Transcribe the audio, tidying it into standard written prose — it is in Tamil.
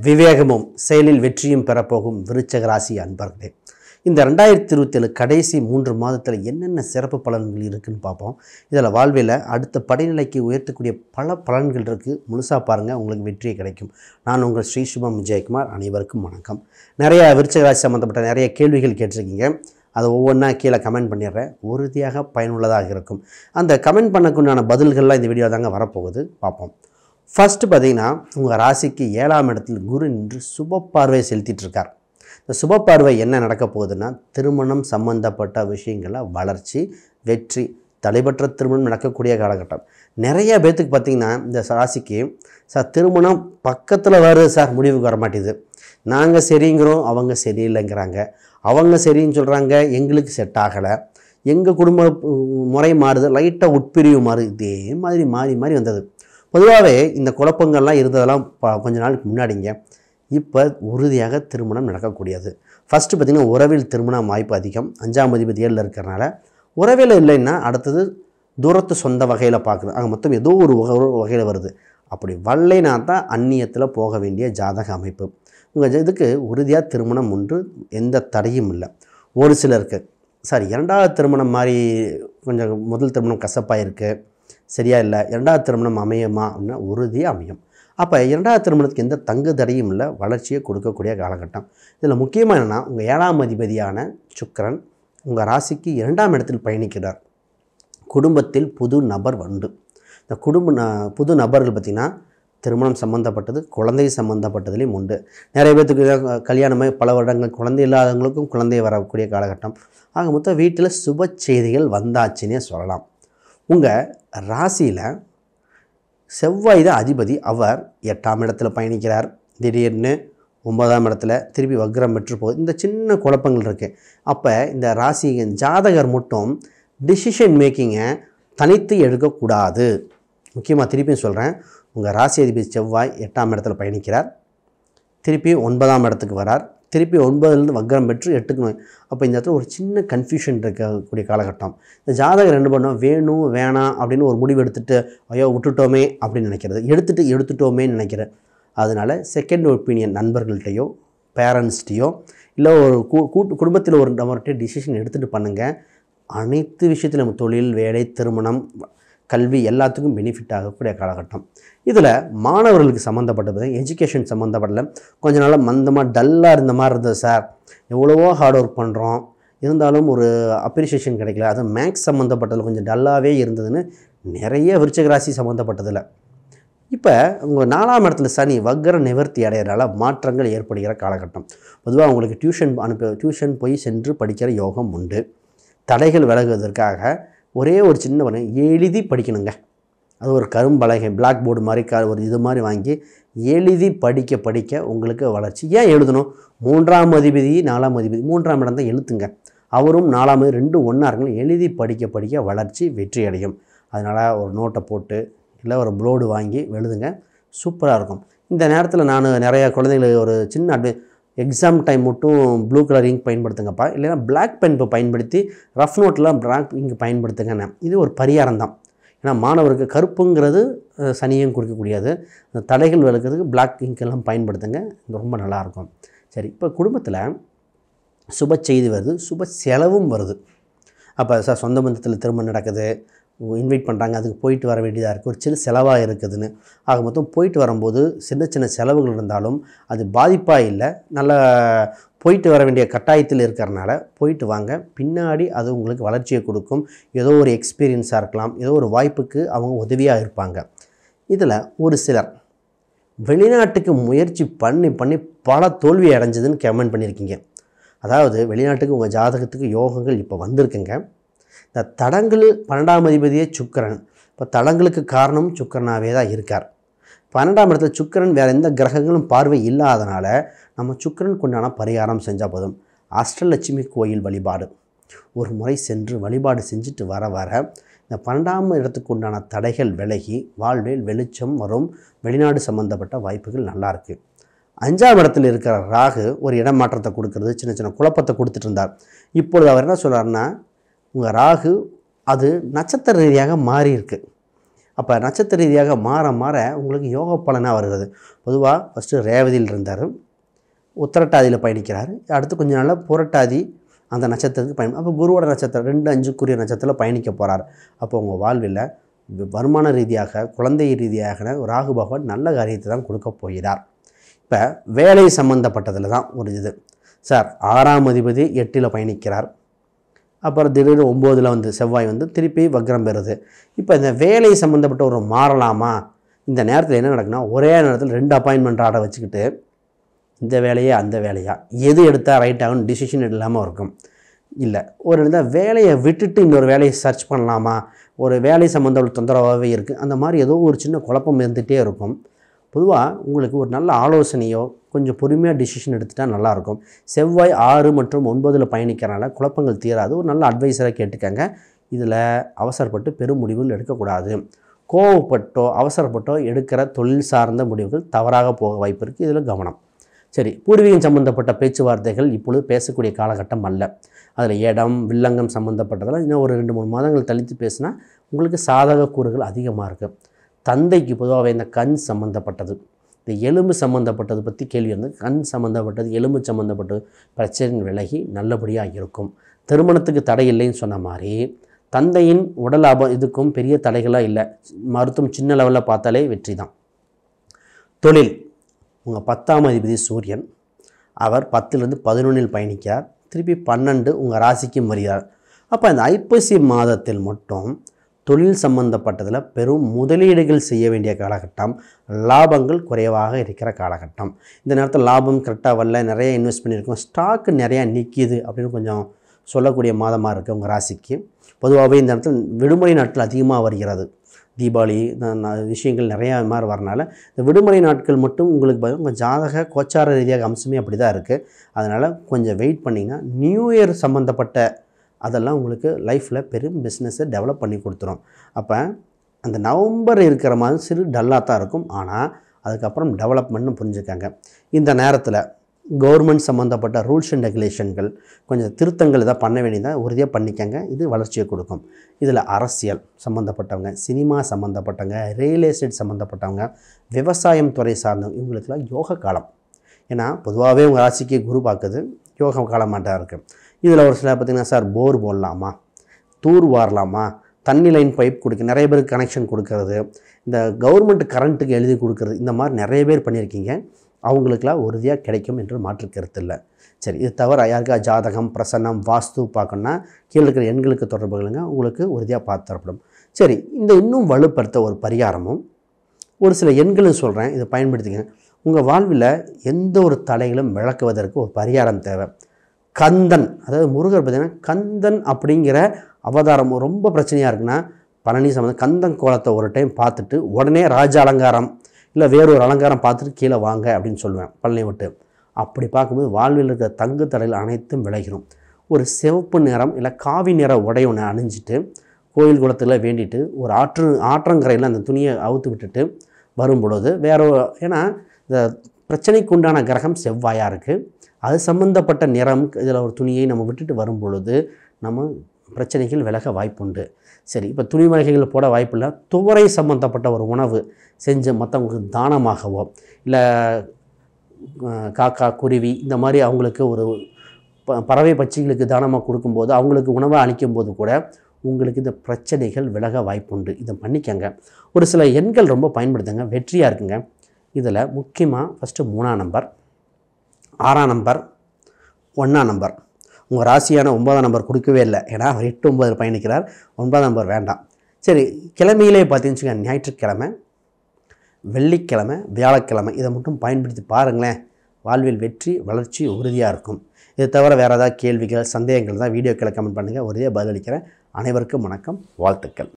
விவேகமும் செயலில் வெற்றியும் பெறப்போகும் விருச்சக ராசி அன்பர்களே, இந்த 2027 கடைசி 3 மாதத்தில் என்னென்ன சிறப்பு பலன்கள் இருக்குதுன்னு பார்ப்போம். இதில் வாழ்வில் அடுத்த படிநிலைக்கு உயர்த்தக்கூடிய பல பலன்கள் இருக்குது. முழுசாக பாருங்கள், உங்களுக்கு வெற்றியை கிடைக்கும். நான் உங்கள் ஸ்ரீ சுபம் விஜயகுமார். அனைவருக்கும் வணக்கம். நிறைய விருச்சக ராசி சம்மந்தப்பட்ட நிறைய கேள்விகள் கேட்டிருக்கீங்க. அதை ஒவ்வொன்றா கீழே கமெண்ட் பண்ணிடுறேன். உறுதியாக பயனுள்ளதாக இருக்கும். அந்த கமெண்ட் பண்ணக்குண்டான பதில்கள்லாம் இந்த வீடியோ தாங்க வரப்போகுது. பார்ப்போம். ஃபஸ்ட்டு பார்த்தீங்கன்னா, உங்கள் ராசிக்கு 7ஆம் இடத்தில் குரு நின்று சுப பார்வை செலுத்திட்டுருக்கார். இந்த சுப பார்வை என்ன நடக்க போகுதுன்னா, திருமணம் சம்பந்தப்பட்ட விஷயங்களில் வளர்ச்சி, வெற்றி, தடைபற்ற திருமணம் நடக்கக்கூடிய காலகட்டம். நிறைய பேர்த்துக்கு பார்த்திங்கன்னா, இந்த ராசிக்கு திருமணம் பக்கத்தில் வருது சார், முடிவுக்கு வர மாட்டேது. நாங்கள் சரிங்கிறோம், அவங்க சரியில்லைங்கிறாங்க. அவங்க சரின்னு சொல்கிறாங்க, எங்களுக்கு செட் ஆகலை. எங்கள் குடும்ப முறை மாறுது, லைட்டாக உட்பிரிவு மாறுது. இதே மாதிரி மாறி மாறி வந்தது. பொதுவாகவே இந்த குழப்பங்கள்லாம் இருந்ததெல்லாம் கொஞ்ச நாளுக்கு முன்னாடிங்க. இப்போ உறுதியாக திருமணம் நடக்கக்கூடியது. ஃபஸ்ட்டு பார்த்திங்கன்னா, உறவில் திருமணம் வாய்ப்பு அதிகம். 5ஆம் அதிபதி 7ல் இருக்கிறனால உறவில் இல்லைன்னா அடுத்தது தூரத்து சொந்த வகையில் பார்க்குறது. அங்கே மொத்தம் ஏதோ ஒரு வகையில் வருது. அப்படி வரலைனா தான் அந்நியத்தில் போக வேண்டிய ஜாதக அமைப்பு. உங்கள் இதுக்கு உறுதியாக திருமணம் ஒன்று, எந்த தடையும் இல்லை. ஒரு சிலருக்கு சார் 2வது திருமணம் மாதிரி கொஞ்சம் முதல் திருமணம் கசப்பாக இருக்குது, சரியா இல்லை, 2வது திருமணம் அமையுமா அப்படின்னா உறுதியாக அமையும். அப்போ 2வது திருமணத்துக்கு எந்த தங்கு தடையும் இல்லை, வளர்ச்சியை கொடுக்கக்கூடிய காலகட்டம். இதில் முக்கியமாக என்னென்னா, உங்கள் 7ஆம் அதிபதியான சுக்கிரன் உங்கள் ராசிக்கு 2ஆம் இடத்தில் பயணிக்கிறார். குடும்பத்தில் புது நபர் உண்டு. இந்த புது நபர்கள் பார்த்திங்கன்னா, திருமணம் சம்மந்தப்பட்டது, குழந்தை சம்மந்தப்பட்டதுலேயும் உண்டு. நிறைய பேர்த்துக்கு கல்யாணமாக பல வருடங்கள் குழந்தை இல்லாதவங்களுக்கும் குழந்தை வரக்கூடிய காலகட்டம். ஆக மொத்தம் வீட்டில் சுப செய்திகள் வந்தாச்சுன்னே சொல்லலாம். உங்கள் ராசியில் செவ்வாய் தான் அதிபதி. அவர் 8ஆம் இடத்துல பயணிக்கிறார். திடீர்னு 9ஆம் இடத்துல திருப்பி வக்ரம் பெற்று போகுது. இந்த சின்ன குழப்பங்கள் இருக்குது. அப்போ இந்த ராசி ஜாதகர் மட்டும் டிசிஷன் மேக்கிங்கை தனித்து எடுக்கக்கூடாது. முக்கியமாக திருப்பியும் சொல்கிறேன், உங்கள் ராசி அதிபதி செவ்வாய் 8ஆம் இடத்துல பயணிக்கிறார். திருப்பி 9ஆம் இடத்துக்கு வரார். திருப்பி 9லேருந்து வக்ரம் பெற்று 8க்கு. அப்போ இந்த இடத்துல ஒரு சின்ன கன்ஃபியூஷன் இருக்கக்கூடிய காலகட்டம். இந்த ஜாதகம் ரெண்டு பண்ணோம், வேணும் வேணாம் அப்படின்னு ஒரு முடிவு எடுத்துகிட்டு ஐயோ விட்டுட்டோமே அப்படின்னு நினைக்கிறது, எடுத்துட்டோமேன்னு நினைக்கிறேன். அதனால் செகண்ட் ஒப்பீனியன் நண்பர்கள்ட்டையோ பேரண்ட்ஸ்கிட்டையோ இல்லை ஒரு குடும்பத்தில் ஒரு நபர்கிட்ட டிசிஷன் எடுத்துகிட்டு பண்ணுங்கள். அனைத்து விஷயத்திலும் தொழில், வேலை, திருமணம், கல்வி எல்லாத்துக்கும் பெனிஃபிட் ஆகக்கூடிய காலகட்டம். இதில் மாணவர்களுக்கு சம்மந்தப்பட்டது, எஜுகேஷன் சம்மந்தப்படல. கொஞ்ச நாளாக மந்தமாக டல்லாக இருந்த மாதிரி இருந்தது சார், எவ்வளவோ ஹார்ட் ஒர்க் பண்ணுறோம், இருந்தாலும் ஒரு அப்ரிஷியேஷன் கிடைக்கல. அது மேக்ஸ் சம்மந்தப்பட்டதில் கொஞ்சம் டல்லாகவே இருந்ததுன்னு நிறைய விருச்சிக ராசி சம்மந்தப்பட்டதில். இப்போ உங்கள் 4ஆம் இடத்துல சனி வக்ர நிவர்த்தி அடைகிறனால மாற்றங்கள் ஏற்படுகிற காலகட்டம். பொதுவாக உங்களுக்கு டியூஷன் போய் சென்று படிக்கிற யோகம் உண்டு. தடைகள் விலகுவதற்காக ஒரே ஒரு சின்ன எழுதி படிக்கணுங்க. அது ஒரு கரும்பலகை பிளாக் போர்டு மாதிரி ஒரு இது மாதிரி வாங்கி எழுதி படிக்க உங்களுக்கு வளர்ச்சி. ஏன் எழுதணும்? 3ஆம் அதிபதி 4ஆம் அதிபதி 3ஆம் இடம் தான் எழுத்துங்க. அவரும் 4ஆம் அதிபதி 2 ஒன்றா இருக்குங்க. எழுதி படிக்க வளர்ச்சி, வெற்றி அடையும். அதனால் ஒரு நோட்டை போட்டு இல்லை ஒரு போர்டு வாங்கி எழுதுங்க, சூப்பராக இருக்கும். இந்த நேரத்தில் நான் நிறையா குழந்தைங்களுக்கு ஒரு சின்ன எக்ஸாம் டைம் மட்டும் ப்ளூ கலர் இங்க் பயன்படுத்துங்கப்பா, இல்லைன்னா பிளாக் பென் பயன்படுத்தி ரஃப் நோட்டெலாம் பிளாக் இங்க் பயன்படுத்துங்கன்னு. இது ஒரு பரிகாரம் தான். ஏன்னா மாணவருக்கு கருப்புங்கிறது சனியும் கொடுக்கக்கூடியது. அந்த தடைகள் விளக்கிறதுக்கு பிளாக் இங்கெல்லாம் பயன்படுத்துங்க, ரொம்ப நல்லாயிருக்கும். சரி, இப்போ குடும்பத்தில் சுப செய்தி வருது, சுப செலவும் வருது. அப்போ சார் சொந்த பந்தத்தில் திருமணம் நடக்குது, இன்வைட் பண்ணுறாங்க, அதுக்கு போயிட்டு வர வேண்டியதாக இருக்குது, ஒரு சின்ன செலவாக இருக்குதுன்னு. ஆக மொத்தம் போயிட்டு வரும்போது சின்ன செலவுகள் இருந்தாலும் அது பாதிப்பாக இல்லை, நல்லா போயிட்டு வர வேண்டிய கட்டாயத்தில் இருக்கிறனால போயிட்டு வாங்க. பின்னாடி அது உங்களுக்கு வளர்ச்சியை கொடுக்கும். ஏதோ ஒரு எக்ஸ்பீரியன்ஸாக இருக்கலாம், ஏதோ ஒரு வாய்ப்புக்கு அவங்க உதவியாக இருப்பாங்க. இதில் ஒரு சிலர் வெளிநாட்டுக்கு முயற்சி பண்ணி பல தோல்வி அடைஞ்சதுன்னு கமெண்ட் பண்ணியிருக்கீங்க. அதாவது வெளிநாட்டுக்கு உங்கள் ஜாதகத்துக்கு யோகங்கள் இப்போ வந்திருக்குங்க. இந்த தடங்கள் 12ஆம் அதிபதியே சுக்கிரன். இப்போ தடங்களுக்கு காரணம் சுக்கிரனாகவே தான் இருக்கார். 12ஆம் இடத்துல சுக்கிரன் வேறு எந்த கிரகங்களும் பார்வை இல்லாதனால நம்ம சுக்கிரனுக்கு உண்டான பரிகாரம் செஞ்சால் போதும். அஷ்டலட்சுமி கோயில் வழிபாடு ஒரு முறை சென்று வழிபாடு செஞ்சுட்டு வர இந்த 12ஆம் இடத்துக்கு உண்டான தடைகள் விலகி வாழ்வில் வெளிச்சம் வரும். வெளிநாடு சம்மந்தப்பட்ட வாய்ப்புகள் நல்லாயிருக்கு. 5ஆம் இடத்துல இருக்கிற ராகு ஒரு இடமாற்றத்தை கொடுக்கறது, சின்ன குழப்பத்தை கொடுத்துட்டு இருந்தார். இப்பொழுது அவர் என்ன சொல்கிறாருன்னா, உங்கள் ராகு அது நட்சத்திர ரீதியாக மாறி இருக்குது. அப்போ நட்சத்திர ரீதியாக மாற மாற உங்களுக்கு யோக பலனாக வருகிறது. பொதுவாக ஃபஸ்ட்டு ரேவதியில் இருந்தார், உத்திரட்டாதியில் பயணிக்கிறார். அடுத்து கொஞ்ச நாளில் புரட்டாதி அந்த நட்சத்திரத்துக்கு அப்போ குருவோட நட்சத்திரம் 2-5க்குரிய நட்சத்திரத்தில் பயணிக்க போகிறார். அப்போ உங்கள் வாழ்வில் வருமான ரீதியாக குழந்தை ரீதியாக ராகு பகவான் நல்ல காரியத்தை தான் கொடுக்க போகிறார். இப்போ வேலை சம்மந்தப்பட்டதில் தான் ஒரு இது சார் 6ஆம் அதிபதி 8ல் பயணிக்கிறார். அப்புறம் திடீர்னு 9ல் வந்து செவ்வாய் வந்து திருப்பி வக்ரம் பெறுது. இப்போ இந்த வேலை சம்மந்தப்பட்ட ஒரு மாறலாமா? இந்த நேரத்தில் என்ன நடக்குன்னா ஒரே நேரத்தில் 2 அப்பாயின்மெண்ட் ஆர்டர் வச்சுக்கிட்டு இந்த வேலையே அந்த வேலையா எது எடுத்தால் ரைட் ஆகும் டிசிஷன் இல்லாமல் இருக்கும். இல்லை ஒரு இடத்துல வேலையை விட்டுட்டு இன்னொரு வேலையை சர்ச் பண்ணலாமா, ஒரு வேலை சம்மந்தப்பட்ட தொந்தரவாகவே இருக்குது, அந்த மாதிரி ஏதோ ஒரு சின்ன குழப்பம் இருந்துகிட்டே இருக்கும். பொதுவாக உங்களுக்கு ஒரு நல்ல ஆலோசனையோ கொஞ்சம் பொறுமையாக டிசிஷன் எடுத்துட்டால் நல்லாயிருக்கும். செவ்வாய் 6 மற்றும் 9ல் பயணிக்கிறனால குழப்பங்கள் தீராது. ஒரு நல்ல அட்வைஸரை கேட்டுக்கங்க. இதில் அவசரப்பட்டு பெரும் முடிவுகள் எடுக்கக்கூடாது. கோவப்பட்டோ அவசரப்பட்டோ எடுக்கிற தொழில் சார்ந்த முடிவுகள் தவறாக போக வாய்ப்பு இருக்குது. இதில் கவனம். சரி, பூர்வீகம் சம்மந்தப்பட்ட பேச்சுவார்த்தைகள் இப்பொழுது பேசக்கூடிய காலகட்டம் அல்ல. அதில் இடம் வில்லங்கம் சம்மந்தப்பட்டதெல்லாம் இன்னும் ஒரு 2-3 மாதங்கள் தள்ளித்து பேசினா உங்களுக்கு சாதக கூறுகள் அதிகமாக இருக்குது. தந்தைக்கு பொதுவாகவே இந்த கண் சம்மந்தப்பட்டது, இந்த எலும்பு சம்மந்தப்பட்டது பற்றி கேள்வி வந்து கண் சம்மந்தப்பட்டது எலும்பு சம்மந்தப்பட்டது பிரச்சனை விலகி நல்லபடியாக இருக்கும். திருமணத்துக்கு தடை இல்லைன்னு சொன்ன மாதிரி தந்தையின் உடல் இதுக்கும் பெரிய தடைகளாக இல்லை. மருத்துவம் சின்ன லெவலில் பார்த்தாலே வெற்றி தான். தொழில் உங்கள் 10ஆம் அதிபதி சூரியன், அவர் 10லேருந்து 11ல் பயணிக்கிறார். திருப்பி 12 உங்கள் ராசிக்கு வருகிறார். அப்போ அந்த ஐப்பசி மாதத்தில் மட்டும் தொழில் சம்பந்தப்பட்டதில் பெரும் முதலீடுகள் செய்ய வேண்டிய காலகட்டம், லாபங்கள் குறைவாக இருக்கிற காலகட்டம். இந்த நேரத்தில் லாபம் கரெக்டாக வரல, நிறைய இன்வெஸ்ட் பண்ணியிருக்கோம், ஸ்டாக்கு நிறையா நிற்கிது அப்படின்னு கொஞ்சம் சொல்லக்கூடிய மாதமாக இருக்குது உங்கள் ராசிக்கு. பொதுவாகவே இந்த நேரத்தில் விடுமுறை நாட்கள் அதிகமாக வருகிறது. தீபாவளி விஷயங்கள் நிறையா மாதிரி வரனால இந்த விடுமுறை நாட்கள் மட்டும் உங்களுக்கு உங்கள் ஜாதக கோச்சார ரீதியாக அம்சமே அப்படி தான் இருக்குது. அதனால் கொஞ்சம் வெயிட் பண்ணிங்கன்னா நியூ இயர் சம்மந்தப்பட்ட அதெல்லாம் உங்களுக்கு லைஃப்பில் பெரும் பிஸ்னஸை டெவலப் பண்ணி கொடுத்துரும். அப்போ அந்த நவம்பர் இருக்கிற மாதிரி சிறு டல்லாக தான் இருக்கும், ஆனால் அதுக்கப்புறம் டெவலப்மெண்ட்னு புரிஞ்சுக்காங்க. இந்த நேரத்தில் கவர்மெண்ட் சம்மந்தப்பட்ட ரூல்ஸ் அண்ட் ரெகுலேஷன்கள் கொஞ்சம் திருத்தங்கள் இதை பண்ண வேண்டியதாக உறுதியாக பண்ணிக்கங்க. இது வளர்ச்சியை கொடுக்கும். இதில் அரசியல் சம்மந்தப்பட்டவங்க, சினிமா சம்மந்தப்பட்டவங்க, ரியல் எஸ்டேட் சம்மந்தப்பட்டவங்க, விவசாயம் துறை சார்ந்தவங்க, இவங்களுக்கெல்லாம் யோக காலம். ஏன்னா பொதுவாகவே உங்கள் ராசிக்கு குரு பார்க்குது, யோக காலமாட்டாக இருக்குது. இதில் ஒரு சில பார்த்திங்கன்னா சார் போர் போடலாமா, தூர் வாரலாமா, தண்ணி லைன் பைப் கொடுக்க நிறைய பேருக்கு கனெக்ஷன் கொடுக்கறது, இந்த கவர்மெண்ட் கரண்ட்டுக்கு எழுதி கொடுக்கறது, இந்த மாதிரி நிறைய பேர் பண்ணியிருக்கீங்க. அவங்களுக்கெல்லாம் உறுதியாக கிடைக்கும் என்று மாற்று கருத்து இல்லை. சரி, இது தவிர யாருக்கா ஜாதகம் பிரசன்னம் வாஸ்து பார்க்கணுன்னா கீழே இருக்கிற எண்களுக்கு தொடர்புகளுங்க உங்களுக்கு உறுதியாக பார்த்து தரப்படும். சரி, இந்த இன்னும் வலுப்படுத்த ஒரு பரிகாரமும் ஒரு சில எண்களும் சொல்கிறேன், இதை பயன்படுத்திங்க. உங்கள் வாழ்வில் எந்த ஒரு தடைகளும் விளக்குவதற்கு ஒரு பரிகாரம் தேவை. கந்தன், அதாவது முருகர் பார்த்திங்கன்னா கந்தன் அப்படிங்கிற அவதாரம் ரொம்ப பிரச்சனையாக இருக்குன்னா பழனி சம்பந்தம் கந்தன் கோலத்தை ஒரு டைம் பார்த்துட்டு உடனே ராஜ அலங்காரம் இல்லை வேறொரு அலங்காரம் பார்த்துட்டு கீழே வாங்க அப்படின்னு சொல்லுவேன் பழனி விட்டு. அப்படி பார்க்கும்போது வாழ்வில் இருக்கிற தங்கு தடைகள் அனைத்தும் விளைகிறோம். ஒரு சிவப்பு நிறம் இல்லை காவி நிற உடை ஒன்று அணிஞ்சிட்டு கோயில் குளத்தில் வேண்டிட்டு ஒரு ஆற்றங்கரையில் அந்த துணியை அவுத்து விட்டுட்டு வரும் பொழுது ஏன்னா இந்த பிரச்சனைக்கு உண்டான கிரகம் செவ்வாயாக இருக்குது, அது சம்மந்தப்பட்ட நிறம் இதில் ஒரு துணியை நம்ம விட்டுட்டு வரும் பொழுது நம்ம பிரச்சனைகள் விலக வாய்ப்புண்டு. சரி, இப்போ துணி வகைகள் போட வாய்ப்பில்லை, துவரை சம்மந்தப்பட்ட ஒரு உணவு செஞ்சு மற்றவங்களுக்கு தானமாகவோ இல்லை காக்கா குருவி இந்த மாதிரி அவங்களுக்கு ஒரு பறவை பட்சிகளுக்கு தானமாக கொடுக்கும்போது அவங்களுக்கு உணவை அளிக்கும்போது கூட உங்களுக்கு இந்த பிரச்சனைகள் விலக வாய்ப்புண்டு. இதை பண்ணிக்கங்க. ஒரு சில எண்கள் ரொம்ப பயன்படுத்துங்க, வெற்றியாக இருக்குங்க. இதில் முக்கியமாக ஃபஸ்ட்டு 3ஆம் நம்பர், 6ஆம் நம்பர், 1ஆம் நம்பர். உங்கள் ராசியான 9ஆம் நம்பர் கொடுக்கவே இல்லை, ஏன்னா அவர் 8, 9 பயணிக்கிறார். 9ஆம் நம்பர் வேண்டாம். சரி, கிழமையிலே பார்த்தீங்கன்னு ஞாயிற்றுக்கிழமை, வெள்ளிக்கிழமை, வியாழக்கிழமை இதை மட்டும் பயன்படுத்தி பாருங்களேன். வாழ்வில் வெற்றி வளர்ச்சி உறுதியாக இருக்கும். இது தவிர வேறு ஏதாவது கேள்விகள் சந்தேகங்கள் தான் வீடியோக்களை கமெண்ட் பண்ணுங்கள், உறுதியாக பதிலளிக்கிறேன். அனைவருக்கும் வணக்கம், வாழ்த்துக்கள்.